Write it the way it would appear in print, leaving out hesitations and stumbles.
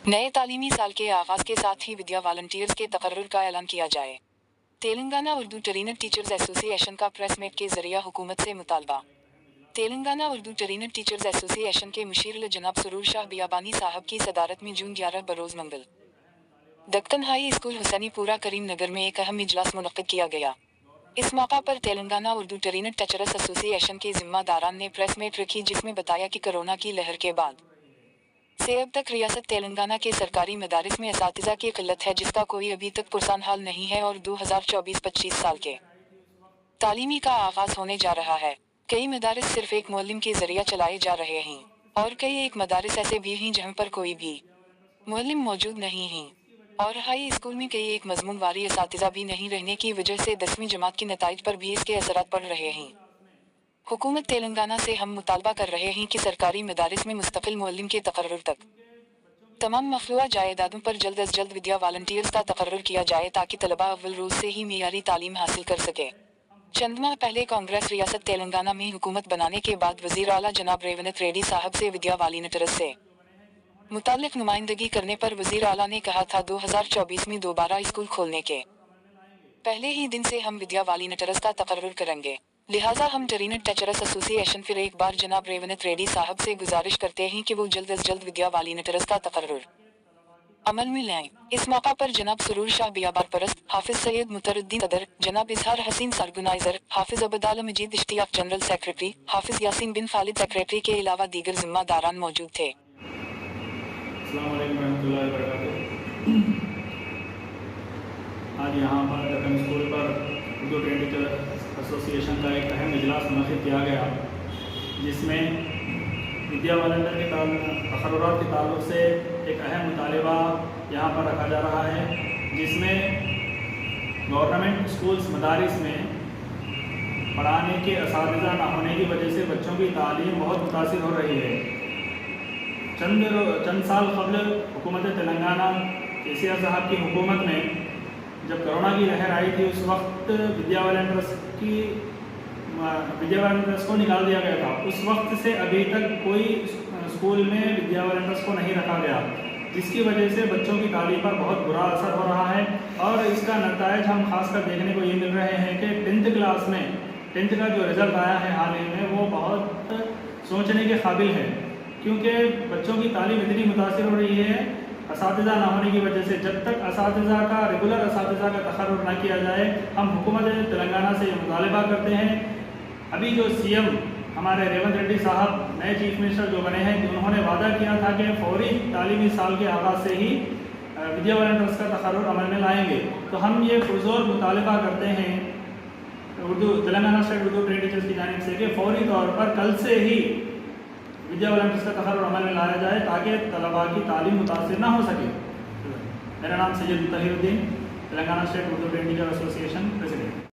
नए तालीमी साल के आगाज के साथ ही विद्या वॉलंटियर्स के तकर्रुर का ऐलान किया जाए। Telangana Urdu trainer teachers association का प्रेस मीट के जरिए हुकूमत से मुतालबा। Telangana Urdu trainer teachers association के मुशीर जनाब सुरूर शाह बियाबानी साहब की सदारत में जून 11 बरोज मंगल दक्कन हाई स्कूल हुसैनीपुरा करीम नगर में एक अहम इजलास मुनक्किद किया गया। इस मौका पर Telangana Urdu trainer teachers association के जिम्मेदारान ने प्रेस मीट रखी, जिसमें बताया कि कोरोना की लहर के बाद से अब तक रियासत तेलंगाना के सरकारी मदारिस में असातिज़ा की किल्लत है, जिसका कोई अभी तक पुरसान हाल नहीं है और 2024-25 साल के तालीमी का आगाज होने जा रहा है। कई मदारिस सिर्फ एक मुअल्लिम के जरिए चलाए जा रहे हैं और कई एक मदारिस ऐसे भी हैं जहां पर कोई भी मुअल्लिम मौजूद नहीं है और हाई स्कूल में कई एक मजमून वारी असातिज़ा भी नहीं रहने की वजह से 10वीं जमात की नताइज पर भी इसके असरात पड़ रहे हैं। हुकूमत तेलंगाना से हम मुतालबा कर रहे हैं कि सरकारी मदारिस में मुस्तकिल मुअल्लिम के तकर्रुर तक तमाम मखलूआ जायदादों पर जल्द अज जल्द विद्या वॉलंटियर्स का तकर्रुर किया जाए ताकि तलबा अव्वल रोज से ही मियारी तालीम हासिल कर सके। चंद माह पहले कांग्रेस रियासत तेलंगाना में हुकूमत बनाने के बाद वजीर आला जनाब रेवंत रेड्डी साहब से विद्या वॉलंटियर्स से मुताल्लिक नुमाइंदगी करने पर वजीर आला ने कहा था 2024 में दोबारा स्कूल खोलने के पहले ही दिन से हम विद्या वॉलंटियर्स का तकर्रुर करेंगे। लिहाजा हम ट्रेनर टीचर्स एसोसिएशन फिर एक बार जनाब रेवंत रेड्डी साहब से गुजारिश करते हैं कि वो जल्द अज जल्द विद्या वॉलंटियर्स का तकर्रुर अमल में लाएं। इस मौका पर जनाब सुरूर शाह बियाबार परस्त, हाफिज सैयद मुतरुद्दीन सदर, जनाब इजहार हसीन सरगुनाइजर, हाफिज अबदाल मजीद इश्तियाक जनरल सेक्रेटरी, हाफिज यासीन बिन खालिद सेक्रेटरी के अलावा दीगर जिम्मेदारान मौजूद थे। आज यहाँ पर दक्कन स्कूल पर उर्दू ट्रेनर टीचर एसोसिएशन का एक अहम इजलास मुनक़िद किया गया, जिसमें विद्या वॉलंटियर के तकर्रुरात के ताल्लुक से एक अहम मुतालबा यहाँ पर रखा जा रहा है, जिसमें गवर्नमेंट स्कूल्स मदारिस में पढ़ाने के असातिज़ा न होने की वजह से बच्चों की तालीम बहुत मुतासिर हो रही है। चंद साल कबल हुकूमत तेलंगाना केसीआर साहब की हुकूमत में जब कोरोना की लहर आई थी, उस वक्त विद्या वॉलंटियर्स को निकाल दिया गया था। उस वक्त से अभी तक कोई स्कूल में विद्या वॉलंटियर्स को नहीं रखा गया, जिसकी वजह से बच्चों की तालीम पर बहुत बुरा असर हो रहा है। और इसका नतीजा हम खासकर देखने को ये मिल रहे हैं कि 10th क्लास में 10th का जो रिज़ल्ट आया है हाल ही में, वो बहुत सोचने के काबिल है, क्योंकि बच्चों की तालीम इतनी मुतासिर हो रही है असातिज़ा ना होने की वजह से। जब तक असातिज़ा का रेगुलर असातिज़ा का तकर्रुर ना किया जाए, हम हुकूमत तेलंगाना से मुतालबा करते हैं। अभी जो सीएम हमारे रेवंत रेड्डी साहब नए चीफ मिनिस्टर जो बने हैं, उन्होंने वादा किया था कि फौरी तालीमी साल के आगाज़ से ही विद्या वॉलंटियर्स का तकर्रुर अमल में लाएंगे। तो हम ये पुरजोर मुतालबा करते हैं Telangana state Urdu trainer teachers की जानिब से कि फौरी तौर पर कल से ही विद्या वॉलंटियर्स का तकर्रुर अमल में लाया जाए ताकि तलबा की तालीम मुतासिर ना हो सके। मेरा नाम Syed Mutahiruddin, Telangana state Urdu trainer teacher association president.